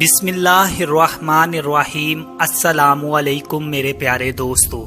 بسم اللہ الرحمن الرحیم۔ السلام علیکم میرے پیارے دوستو۔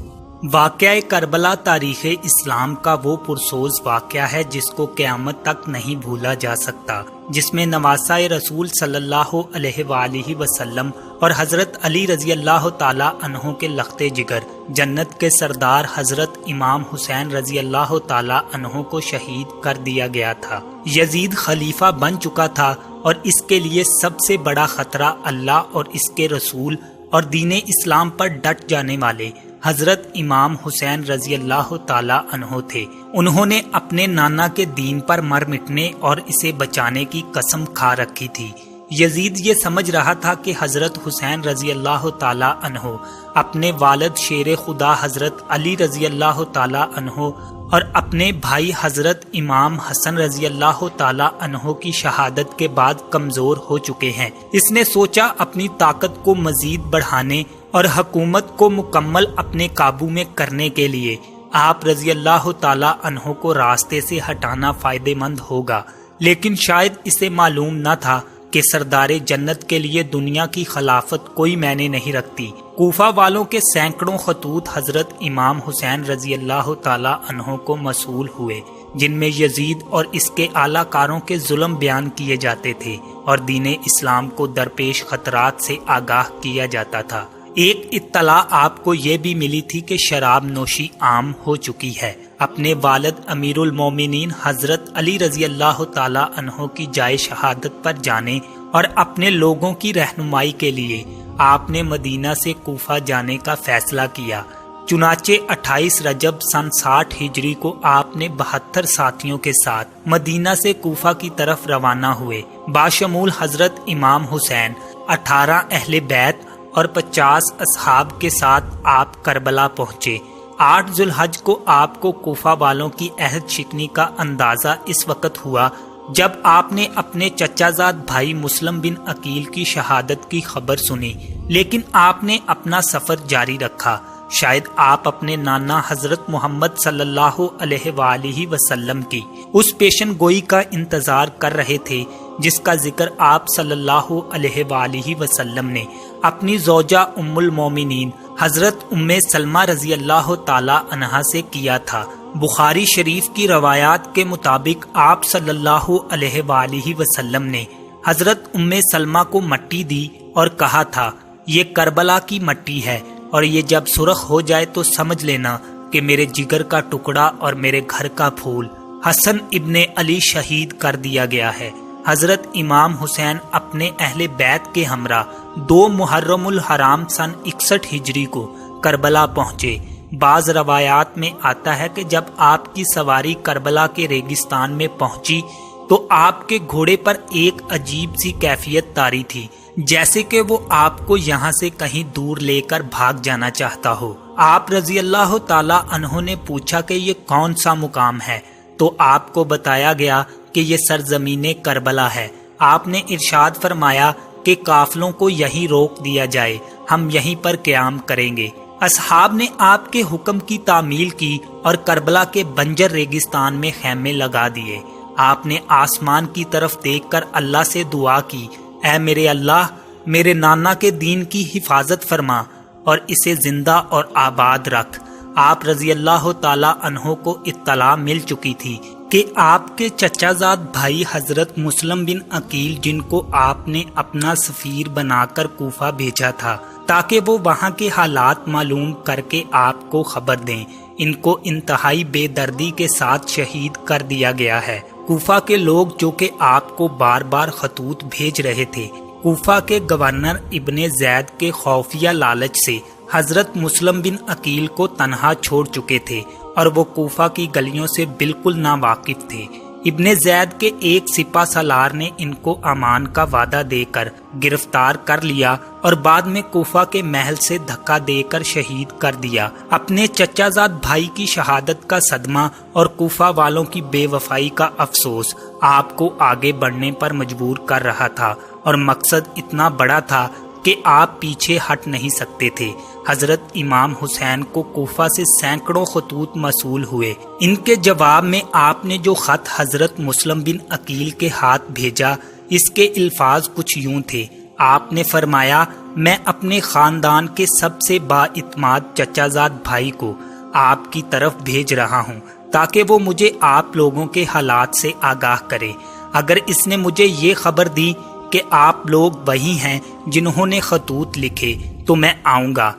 واقعہ کربلا تاریخ اسلام کا وہ پرسوز واقعہ ہے جس کو قیامت تک نہیں بھولا جا سکتا، جس میں نواسہ رسول صلی اللہ علیہ وآلہ وسلم اور حضرت علی رضی اللہ تعالی عنہ کے لخت جگر، جنت کے سردار حضرت امام حسین رضی اللہ تعالی عنہ کو شہید کر دیا گیا تھا۔ یزید خلیفہ بن چکا تھا اور اس کے لیے سب سے بڑا خطرہ اللہ اور اس کے رسول اور دین اسلام پر ڈٹ جانے والے حضرت امام حسین رضی اللہ تعالی عنہ تھے۔ انہوں نے اپنے نانا کے دین پر مر مٹنے اور اسے بچانے کی قسم کھا رکھی تھی۔ یزید یہ سمجھ رہا تھا کہ حضرت حسین رضی اللہ تعالی عنہ اپنے والد شیر خدا حضرت علی رضی اللہ تعالی عنہ اور اپنے بھائی حضرت امام حسن رضی اللہ تعالی عنہ کی شہادت کے بعد کمزور ہو چکے ہیں۔ اس نے سوچا اپنی طاقت کو مزید بڑھانے اور حکومت کو مکمل اپنے قابو میں کرنے کے لیے آپ رضی اللہ تعالی عنہ کو راستے سے ہٹانا فائدہ مند ہوگا، لیکن شاید اسے معلوم نہ تھا کہ سردار جنت کے لیے دنیا کی خلافت کوئی معنی نہیں رکھتی۔ کوفہ والوں کے سینکڑوں خطوط حضرت امام حسین رضی اللہ تعالی عنہ کو موصول ہوئے، جن میں یزید اور اس کے اعلیٰ کاروں کے ظلم بیان کیے جاتے تھے اور دین اسلام کو درپیش خطرات سے آگاہ کیا جاتا تھا۔ ایک اطلاع آپ کو یہ بھی ملی تھی کہ شراب نوشی عام ہو چکی ہے۔ اپنے والد امیر المومنین حضرت علی رضی اللہ تعالی عنہ کی جائے شہادت پر جانے اور اپنے لوگوں کی رہنمائی کے لیے آپ نے مدینہ سے کوفہ جانے کا فیصلہ کیا۔ چنانچہ 28 رجب سن 60 ہجری کو آپ نے 72 ساتھیوں کے ساتھ مدینہ سے کوفہ کی طرف روانہ ہوئے، باشمول حضرت امام حسین، 18 اہل بیت اور 50 اصحاب کے ساتھ آپ کربلا پہنچے۔ 8 ذو الحج کو آپ کو کوفہ والوں کی عہد شکنی کا اندازہ اس وقت ہوا جب آپ نے اپنے چچا زاد بھائی مسلم بن عقیل کی شہادت کی خبر سنی، لیکن آپ نے اپنا سفر جاری رکھا۔ شاید آپ اپنے نانا حضرت محمد صلی اللہ علیہ وآلہ وسلم کی اس پیشن گوئی کا انتظار کر رہے تھے جس کا ذکر آپ صلی اللہ علیہ وآلہ وسلم نے اپنی زوجہ ام المومنین حضرت ام سلمہ رضی اللہ تعالی عنہا سے کیا تھا۔ بخاری شریف کی روایات کے مطابق آپ صلی اللہ علیہ وآلہ وسلم نے حضرت ام سلمہ کو مٹی دی اور کہا تھا، یہ کربلا کی مٹی ہے اور یہ جب سرخ ہو جائے تو سمجھ لینا کہ میرے جگر کا ٹکڑا اور میرے گھر کا پھول حسن ابن علی شہید کر دیا گیا ہے۔ حضرت امام حسین اپنے اہل بیت کے ہمراہ 2 محرم الحرام سن 61 ہجری کو کربلا پہنچے۔ بعض روایات میں آتا ہے کہ جب آپ کی سواری کربلا کے ریگستان میں پہنچی تو آپ کے گھوڑے پر ایک عجیب سی کیفیت طاری تھی، جیسے کہ وہ آپ کو یہاں سے کہیں دور لے کر بھاگ جانا چاہتا ہو۔ آپ رضی اللہ تعالی عنہ نے پوچھا کہ یہ کون سا مقام ہے، تو آپ کو بتایا گیا کہ یہ سرزمین کربلا ہے۔ آپ نے ارشاد فرمایا کہ قافلوں کو یہیں روک دیا جائے، ہم یہیں پر قیام کریں گے۔ اصحاب نے آپ کے حکم کی تعمیل کی اور کربلا کے بنجر ریگستان میں خیمے لگا دیے۔ آپ نے آسمان کی طرف دیکھ کر اللہ سے دعا کی، اے میرے اللہ، میرے نانا کے دین کی حفاظت فرما اور اسے زندہ اور آباد رکھ۔ آپ رضی اللہ تعالی عنہ کو اطلاع مل چکی تھی کہ آپ کے چچا زاد بھائی حضرت مسلم بن عقیل، جن کو آپ نے اپنا سفیر بنا کر کوفہ بھیجا تھا تاکہ وہ وہاں کے حالات معلوم کر کے آپ کو خبر دیں، ان کو انتہائی بے دردی کے ساتھ شہید کر دیا گیا ہے۔ کوفہ کے لوگ جو کہ آپ کو بار بار خطوط بھیج رہے تھے، کوفہ کے گورنر ابن زید کے خفیہ لالچ سے حضرت مسلم بن عقیل کو تنہا چھوڑ چکے تھے اور وہ کوفہ کی گلیوں سے بالکل ناواقف تھے۔ ابن زید کے ایک سپہ سالار نے ان کو امان کا وعدہ دے کر گرفتار کر لیا اور بعد میں کوفہ کے محل سے دھکا دے کر شہید کر دیا۔ اپنے چچا زاد بھائی کی شہادت کا صدمہ اور کوفہ والوں کی بے وفائی کا افسوس آپ کو آگے بڑھنے پر مجبور کر رہا تھا، اور مقصد اتنا بڑا تھا کہ آپ پیچھے ہٹ نہیں سکتے تھے۔ حضرت امام حسین کو کوفہ سے سینکڑوں خطوط موصول ہوئے۔ ان کے جواب میں آپ نے جو خط حضرت مسلم بن عقیل کے ہاتھ بھیجا، اس کے الفاظ کچھ یوں تھے، آپ نے فرمایا میں اپنے خاندان کے سب سے بااعتماد چچا زاد بھائی کو آپ کی طرف بھیج رہا ہوں تاکہ وہ مجھے آپ لوگوں کے حالات سے آگاہ کرے۔ اگر اس نے مجھے یہ خبر دی کہ آپ لوگ وہی ہیں جنہوں نے خطوط لکھے تو میں آؤں گا۔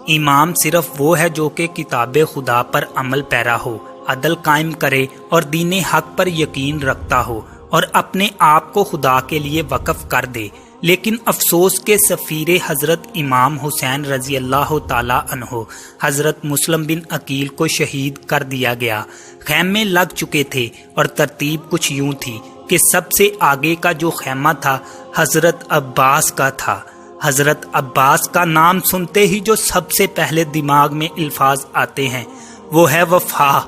امام صرف وہ ہے جو کہ کتاب خدا پر عمل پیرا ہو، عدل قائم کرے اور دین حق پر یقین رکھتا ہو اور اپنے آپ کو خدا کے لیے وقف کر دے۔ لیکن افسوس کے سفیر حضرت امام حسین رضی اللہ تعالی عنہ حضرت مسلم بن عقیل کو شہید کر دیا گیا۔ خیمے لگ چکے تھے اور ترتیب کچھ یوں تھی کہ سب سے آگے کا جو خیمہ تھا حضرت عباس کا تھا۔ حضرت عباس کا نام سنتے ہی جو سب سے پہلے دماغ میں الفاظ آتے ہیں وہ ہے وفا،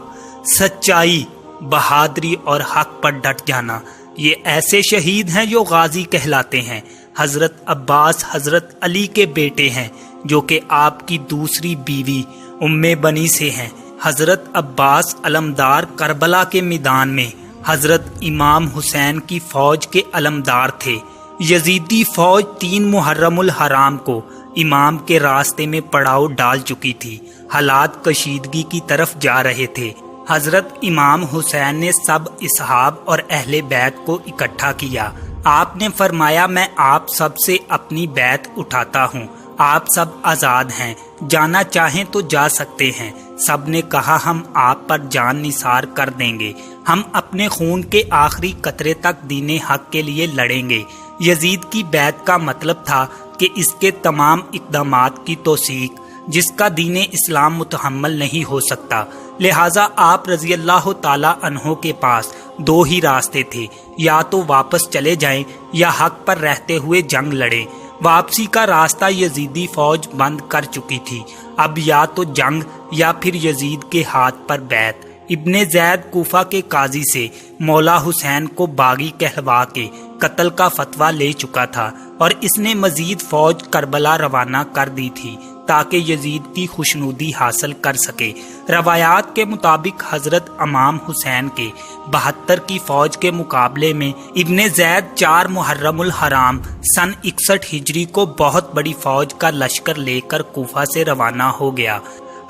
سچائی، بہادری اور حق پر ڈٹ جانا۔ یہ ایسے شہید ہیں جو غازی کہلاتے ہیں۔ حضرت عباس حضرت علی کے بیٹے ہیں جو کہ آپ کی دوسری بیوی ام بنی سے ہیں۔ حضرت عباس علمدار کربلا کے میدان میں حضرت امام حسین کی فوج کے علمدار تھے۔ یزیدی فوج 3 محرم الحرام کو امام کے راستے میں پڑاؤ ڈال چکی تھی۔ حالات کشیدگی کی طرف جا رہے تھے۔ حضرت امام حسین نے سب اصحاب اور اہل بیت کو اکٹھا کیا۔ آپ نے فرمایا میں آپ سب سے اپنی بیعت اٹھاتا ہوں، آپ سب آزاد ہیں، جانا چاہیں تو جا سکتے ہیں۔ سب نے کہا ہم آپ پر جان نثار کر دیں گے، ہم اپنے خون کے آخری قطرے تک دین حق کے لیے لڑیں گے۔ یزید کی بیعت کا مطلب تھا کہ اس کے تمام اقدامات کی توثیق جس کا دین اسلام متحمل نہیں ہو سکتا، لہٰذا آپ رضی اللہ تعالی عنہ کے پاس 2 ہی راستے تھے، یا تو واپس چلے جائیں یا حق پر رہتے ہوئے جنگ لڑیں۔ واپسی کا راستہ یزیدی فوج بند کر چکی تھی۔ اب یا تو جنگ یا پھر یزید کے ہاتھ پر بیعت۔ ابن زید کوفہ کے قاضی سے مولا حسین کو باغی کہلوا کے قتل کا فتویٰ لے چکا تھا اور اس نے مزید فوج کربلا روانہ کر دی تھی تاکہ یزید کی خوشنودی حاصل کر سکے۔ روایات کے مطابق حضرت امام حسین کے 72 کی فوج کے مقابلے میں ابن زید 4 محرم الحرام سن 61 ہجری کو بہت بڑی فوج کا لشکر لے کر کوفہ سے روانہ ہو گیا۔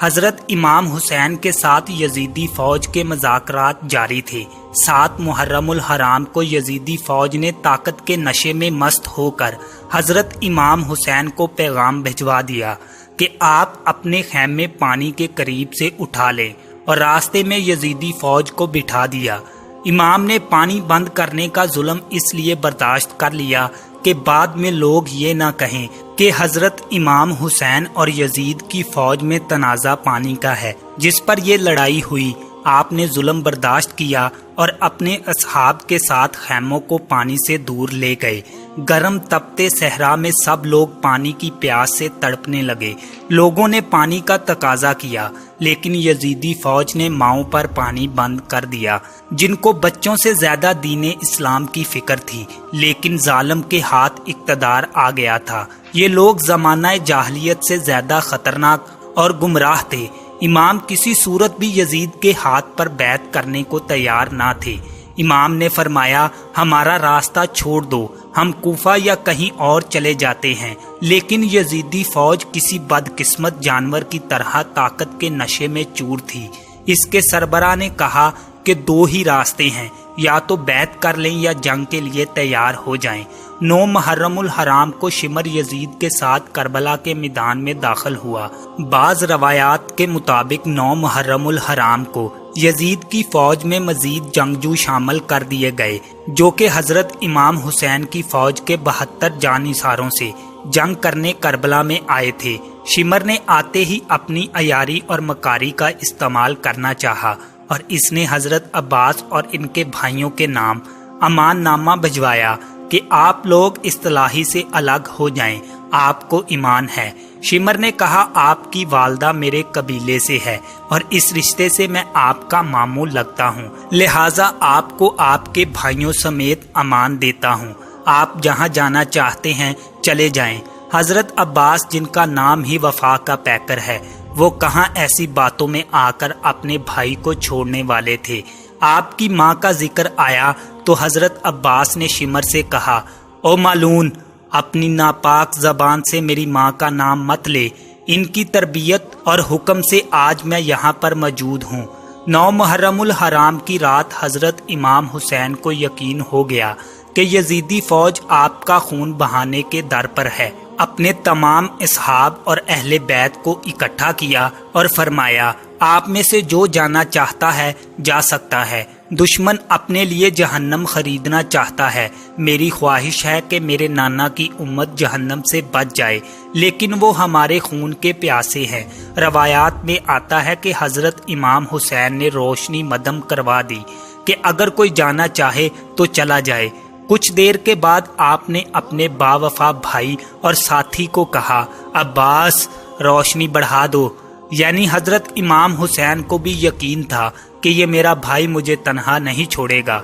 حضرت امام حسین کے ساتھ یزیدی فوج کے مذاکرات جاری تھے۔ 7 محرم الحرام کو یزیدی فوج نے طاقت کے نشے میں مست ہو کر حضرت امام حسین کو پیغام بھجوا دیا کہ آپ اپنے خیمے پانی کے قریب سے اٹھا لیں، اور راستے میں یزیدی فوج کو بٹھا دیا۔ امام نے پانی بند کرنے کا ظلم اس لیے برداشت کر لیا کہ بعد میں لوگ یہ نہ کہیں کہ حضرت امام حسین اور یزید کی فوج میں تنازع پانی کا ہے جس پر یہ لڑائی ہوئی۔ آپ نے ظلم برداشت کیا اور اپنے اصحاب کے ساتھ خیموں کو پانی سے دور لے گئے۔ گرم تپتے صحرا میں سب لوگ پانی کی پیاس سے تڑپنے لگے۔ لوگوں نے پانی کا تقاضا کیا لیکن یزیدی فوج نے ماؤں پر پانی بند کر دیا، جن کو بچوں سے زیادہ دین اسلام کی فکر تھی، لیکن ظالم کے ہاتھ اقتدار آ گیا تھا۔ یہ لوگ زمانہ جاہلیت سے زیادہ خطرناک اور گمراہ تھے۔ امام کسی صورت بھی یزید کے ہاتھ پر بیعت کرنے کو تیار نہ تھے۔ امام نے فرمایا ہمارا راستہ چھوڑ دو، ہم کوفہ یا کہیں اور چلے جاتے ہیں۔ لیکن یزیدی فوج کسی بدقسمت جانور کی طرح طاقت کے نشے میں چور تھی۔ اس کے سربراہ نے کہا کہ 2 ہی راستے ہیں، یا تو بیعت کر لیں یا جنگ کے لیے تیار ہو جائیں۔ 9 محرم الحرام کو شمر یزید کے ساتھ کربلا کے میدان میں داخل ہوا۔ بعض روایات کے مطابق 9 محرم الحرام کو یزید کی فوج میں مزید جنگجو شامل کر دیے گئے جو کہ حضرت امام حسین کی فوج کے 72 جانثاروں سے جنگ کرنے کربلا میں آئے تھے۔ شمر نے آتے ہی اپنی عیاری اور مکاری کا استعمال کرنا چاہا اور اس نے حضرت عباس اور ان کے بھائیوں کے نام امان نامہ بھجوایا کہ آپ لوگ اصطلاحی سے الگ ہو جائیں، آپ کو ایمان ہے۔ شمر نے کہا آپ کی والدہ میرے قبیلے سے ہے اور اس رشتے سے میں آپ کا ماموں لگتا ہوں، لہٰذا آپ کو آپ کے بھائیوں سمیت امان دیتا ہوں، آپ جہاں جانا چاہتے ہیں چلے جائیں۔ حضرت عباس جن کا نام ہی وفا کا پیکر ہے، وہ کہاں ایسی باتوں میں آ کر اپنے بھائی کو چھوڑنے والے تھے۔ آپ کی ماں کا ذکر آیا تو حضرت عباس نے شمر سے کہا او مالون، اپنی ناپاک زبان سے میری ماں کا نام مت لے، ان کی تربیت اور حکم سے آج میں یہاں پر موجود ہوں۔ 9 محرم الحرام کی رات حضرت امام حسین کو یقین ہو گیا کہ یزیدی فوج آپ کا خون بہانے کے در پر ہے۔ اپنے تمام اصحاب اور اہل بیت کو اکٹھا کیا اور فرمایا، آپ میں سے جو جانا چاہتا ہے جا سکتا ہے۔ دشمن اپنے لیے جہنم خریدنا چاہتا ہے۔ میری خواہش ہے کہ میرے نانا کی امت جہنم سے بچ جائے، لیکن وہ ہمارے خون کے پیاسے ہیں۔ روایات میں آتا ہے کہ حضرت امام حسین نے روشنی مدم کروا دی کہ اگر کوئی جانا چاہے تو چلا جائے۔ کچھ دیر کے بعد آپ نے اپنے باوفا بھائی اور ساتھی کو کہا، عباس روشنی بڑھا دو۔ یعنی حضرت امام حسین کو بھی یقین تھا کہ یہ میرا بھائی مجھے تنہا نہیں چھوڑے گا۔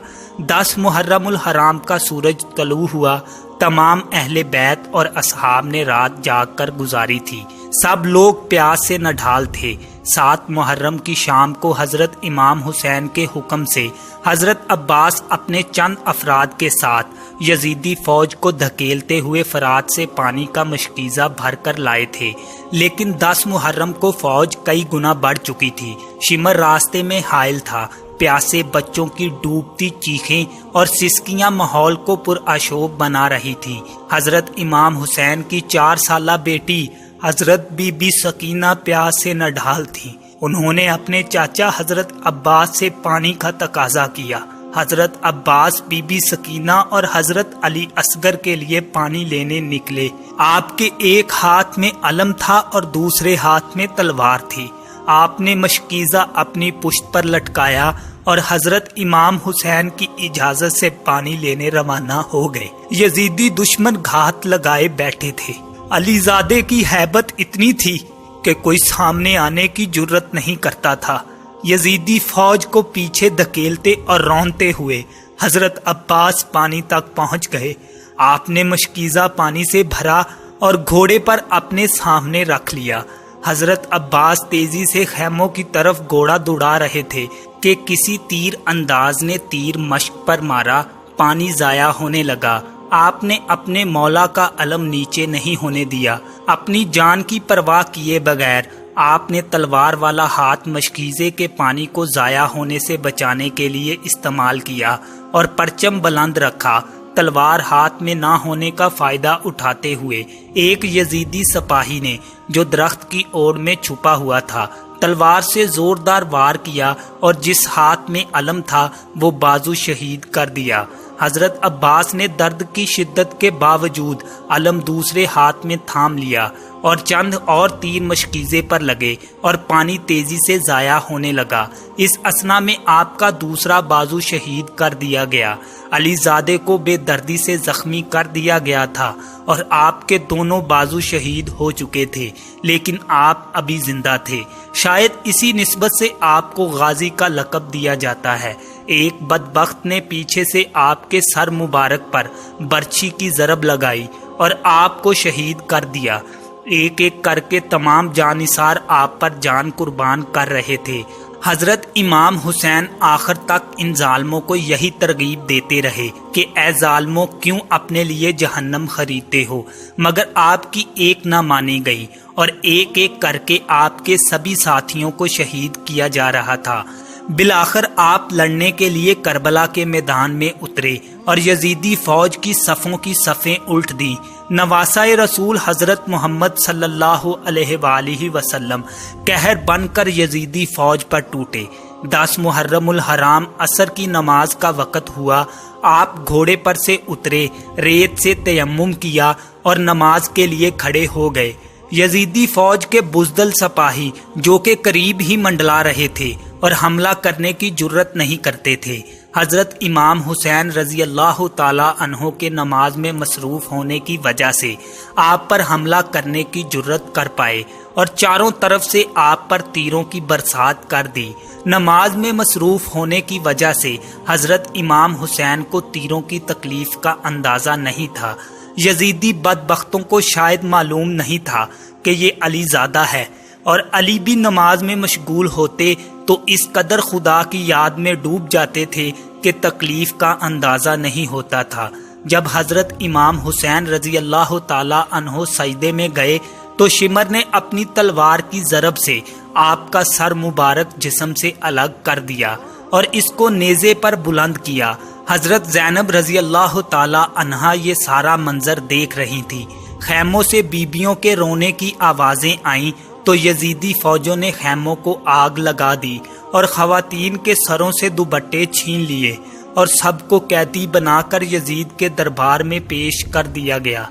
10 محرم الحرام کا سورج طلوع ہوا۔ تمام اہل بیت اور اصحاب نے رات جاگ کر گزاری تھی۔ سب لوگ پیاس سے نڈھال تھے۔ 7 محرم کی شام کو حضرت امام حسین کے حکم سے حضرت عباس اپنے چند افراد کے ساتھ یزیدی فوج کو دھکیلتے ہوئے فرات سے پانی کا مشکیزہ بھر کر لائے تھے، لیکن 10 محرم کو فوج کئی گنا بڑھ چکی تھی۔ شمر راستے میں حائل تھا۔ پیاسے بچوں کی ڈوبتی چیخیں اور سسکیاں ماحول کو پرآشوب بنا رہی تھی۔ حضرت امام حسین کی 4 سالہ بیٹی حضرت بی بی سکینہ پیاس سے نڈھال تھی۔ انہوں نے اپنے چاچا حضرت عباس سے پانی کا تقاضا کیا۔ حضرت عباس بی بی سکینہ اور حضرت علی اصغر کے لیے پانی لینے نکلے۔ آپ کے ایک ہاتھ میں علم تھا اور دوسرے ہاتھ میں تلوار تھی۔ آپ نے مشکیزہ اپنی پشت پر لٹکایا اور حضرت امام حسین کی اجازت سے پانی لینے روانہ ہو گئے۔ یزیدی دشمن گھات لگائے بیٹھے تھے۔ علی زادے کی ہیبت اتنی تھی کہ کوئی سامنے آنے کی جرت نہیں کرتا تھا۔ یزیدی فوج کو پیچھے دھکیلتے اور رونتے ہوئے حضرت عباس پانی تک پہنچ گئے۔ آپ نے مشکیزہ پانی سے بھرا اور گھوڑے پر اپنے سامنے رکھ لیا۔ حضرت عباس تیزی سے خیموں کی طرف گھوڑا دوڑا رہے تھے کہ کسی تیر انداز نے تیر مشق پر مارا۔ پانی ضائع ہونے لگا۔ آپ نے اپنے مولا کا علم نیچے نہیں ہونے دیا۔ اپنی جان کی پرواہ کیے بغیر آپ نے تلوار والا ہاتھ مشکیزے کے پانی کو ضائع ہونے سے بچانے کے لیے استعمال کیا اور پرچم بلند رکھا۔ تلوار ہاتھ میں نہ ہونے کا فائدہ اٹھاتے ہوئے ایک یزیدی سپاہی نے، جو درخت کی اوڑ میں چھپا ہوا تھا، تلوار سے زوردار وار کیا اور جس ہاتھ میں علم تھا وہ بازو شہید کر دیا۔ حضرت عباس نے درد کی شدت کے باوجود علم دوسرے ہاتھ میں تھام لیا اور چند اور تیر مشکیزے پر لگے اور پانی تیزی سے ضائع ہونے لگا۔ اس اثنا میں آپ کا دوسرا بازو شہید کر دیا گیا۔ علی زادے کو بے دردی سے زخمی کر دیا گیا تھا اور آپ کے دونوں بازو شہید ہو چکے تھے، لیکن آپ ابھی زندہ تھے۔ شاید اسی نسبت سے آپ کو غازی کا لقب دیا جاتا ہے۔ ایک بدبخت نے پیچھے سے آپ کے سر مبارک پر برچھی کی ضرب لگائی اور آپ کو شہید کر دیا۔ ایک ایک کر کے تمام جانثار آپ پر جان قربان کر رہے تھے۔ حضرت امام حسین آخر تک ان ظالموں کو یہی ترغیب دیتے رہے کہ اے ظالموں، کیوں اپنے لیے جہنم خریدتے ہو؟ مگر آپ کی ایک نہ مانی گئی اور ایک ایک کر کے آپ کے سبھی ساتھیوں کو شہید کیا جا رہا تھا۔ بالآخر آپ لڑنے کے لیے کربلا کے میدان میں اترے اور یزیدی فوج کی صفوں کی صفیں الٹ دیں۔ نواسہ رسول حضرت محمد صلی اللہ علیہ وآلہ وسلم قہر بن کر یزیدی فوج پر ٹوٹے۔ 10 محرم الحرام عصر کی نماز کا وقت ہوا۔ آپ گھوڑے پر سے اترے، ریت سے تیمم کیا اور نماز کے لیے کھڑے ہو گئے۔ یزیدی فوج کے بزدل سپاہی جو کہ قریب ہی منڈلا رہے تھے اور حملہ کرنے کی جرت نہیں کرتے تھے، حضرت امام حسین رضی اللہ تعالی عنہ کے نماز میں مصروف ہونے کی وجہ سے آپ پر حملہ کرنے کی جرت کر پائے اور چاروں طرف سے آپ پر تیروں کی برسات کر دی۔ نماز میں مصروف ہونے کی وجہ سے حضرت امام حسین کو تیروں کی تکلیف کا اندازہ نہیں تھا۔ یزیدی بدبختوں کو شاید معلوم نہیں تھا کہ یہ علی زادہ ہے، اور علی بھی نماز میں مشغول ہوتے تو اس قدر خدا کی یاد میں ڈوب جاتے تھے کہ تکلیف کا اندازہ نہیں ہوتا تھا۔ جب حضرت امام حسین رضی اللہ تعالی عنہ سجدے میں گئے تو شمر نے اپنی تلوار کی ضرب سے آپ کا سر مبارک جسم سے الگ کر دیا اور اس کو نیزے پر بلند کیا۔ حضرت زینب رضی اللہ تعالی عنہا یہ سارا منظر دیکھ رہی تھی۔ خیموں سے بیبیوں کے رونے کی آوازیں آئیں تو یزیدی فوجوں نے خیموں کو آگ لگا دی اور خواتین کے سروں سے دوپٹے چھین لیے اور سب کو قیدی بنا کر یزید کے دربار میں پیش کر دیا گیا۔